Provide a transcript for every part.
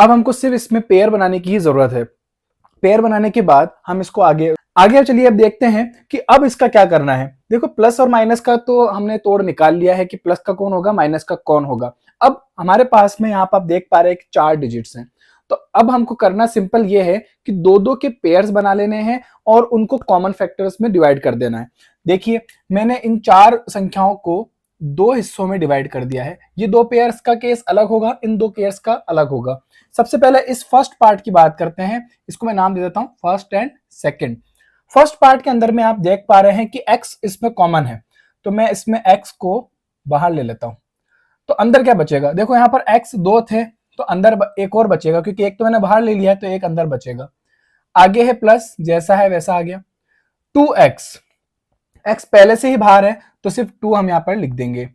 अब हमको सिर्फ इसमें पेयर बनाने की ही जरूरत है। पेयर बनाने के बाद हम इसको आगे आगे चलिए अब देखते हैं कि अब इसका क्या करना है। देखो प्लस और माइनस का तो हमने तोड़ निकाल लिया है कि प्लस का कौन होगा, माइनस का कौन होगा। अब हमारे पास में यहाँ पर आप देख पा रहे हैं कि 4 डिजिट्स हैं। तो अब हमको करना सिंपल ये है कि दो दो के पेयर्स बना लेने हैं और उनको कॉमन फैक्टर्स में डिवाइड कर देना है। देखिए मैंने इन 4 संख्याओं को 2 हिस्सों में डिवाइड कर दिया है। ये 2 पेयर्स का केस अलग होगा, इन 2 पेयर्स का अलग होगा। सबसे पहले इस फर्स्ट पार्ट की बात करते हैं। इसको मैं नाम दे देता हूं first and second. First part के अंदर में आप देख पा रहे हैं कि x इसमें कॉमन है, तो मैं इसमें x को बाहर ले लेता हूं। तो अंदर क्या बचेगा, देखो यहां पर x 2 थे तो अंदर एक और बचेगा, क्योंकि एक तो मैंने बाहर ले लिया है तो एक अंदर बचेगा। आगे है प्लस, जैसा है वैसा आ गया। 2x, x पहले से ही बाहर है तो सिर्फ 2 हम यहां पर लिख देंगे।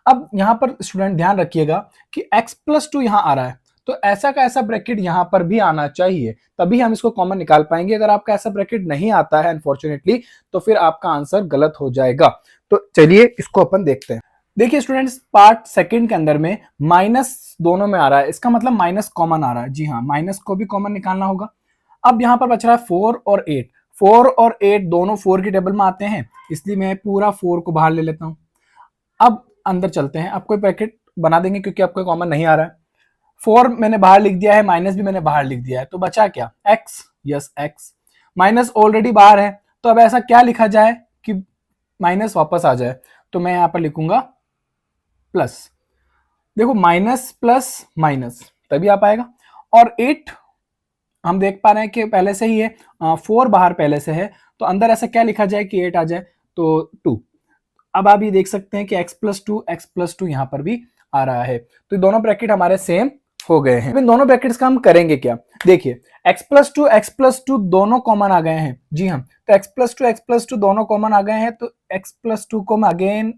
अब यहां पर स्टूडेंट ध्यान रखिएगा कि x प्लस 2 यहां आ रहा है, तो ऐसा का ऐसा ब्रैकेट यहां पर भी आना चाहिए, तभी हम इसको कॉमन निकाल पाएंगे। अगर आपका ऐसा ब्रैकेट नहीं आता है अनफॉर्चुनेटली, तो फिर आपका आंसर गलत हो जाएगा। तो चलिए इसको अपन देखते हैं। देखिए स्टूडेंट्स, पार्ट सेकंड के अंदर में माइनस दोनों में आ रहा है, इसका मतलब माइनस कॉमन आ रहा है। जी हाँ, माइनस को भी कॉमन निकालना होगा। अब यहां पर बच रहा है 4 और 8। 4 और 8 दोनों 4 की टेबल में आते हैं, इसलिए मैं पूरा 4 को बाहर ले लेता हूं। अब अंदर चलते हैं, अब कोई ब्रैकेट बना देंगे क्योंकि आपको कॉमन नहीं आ रहा है। 4 मैंने बाहर लिख दिया है, माइनस भी मैंने बाहर लिख दिया है, तो बचा क्या, x। Yes x। Minus already बाहर है, तो अब ऐसा क्या लिखा जाए कि माइनस वापस आ जाए। तो मैं यहां पर लिखूंगा प्लस। देखो माइनस प्लस माइनस तभी आ पाएगा। और 8 हम देख पा रहे हैं कि पहले से ही है, 4 बाहर पहले से है, तो अंदर ऐसा क्या लिखा जाए कि 8 आ जाए, तो 2। अब आप ये देख सकते हैं कि x प्लस टू यहाँ पर भी आ रहा है। तो दोनों ब्रैकेट हमारे सेम हो गए हैं। इन दोनों ब्रैकेट्स का हम करेंगे क्या, देखिए x प्लस टू दोनों कॉमन आ गए हैं। जी हाँ, तो x प्लस टू दोनों कॉमन आ गए हैं, तो x प्लस टू को मैं अगेन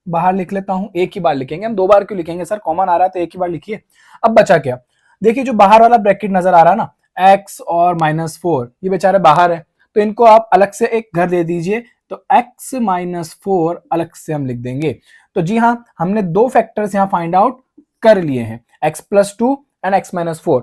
बाहर लिख लेता हूं। एक ही बार लिखेंगे हम, 2 बार क्यों लिखेंगे सर, कॉमन आ रहा है तो एक ही बार लिखिए। अब बचा क्या, देखिए जो बाहर वाला ब्रैकेट नजर आ रहा है ना, x और -4, ये बेचारे बाहर है, तो इनको आप अलग से एक घर दे दीजिए, तो x -4 अलग से हम लिख देंगे। तो जी हाँ, हमने 2 फैक्टर्स यहां फाइंड आउट कर लिए हैं, x प्लस 2 एंड x -4।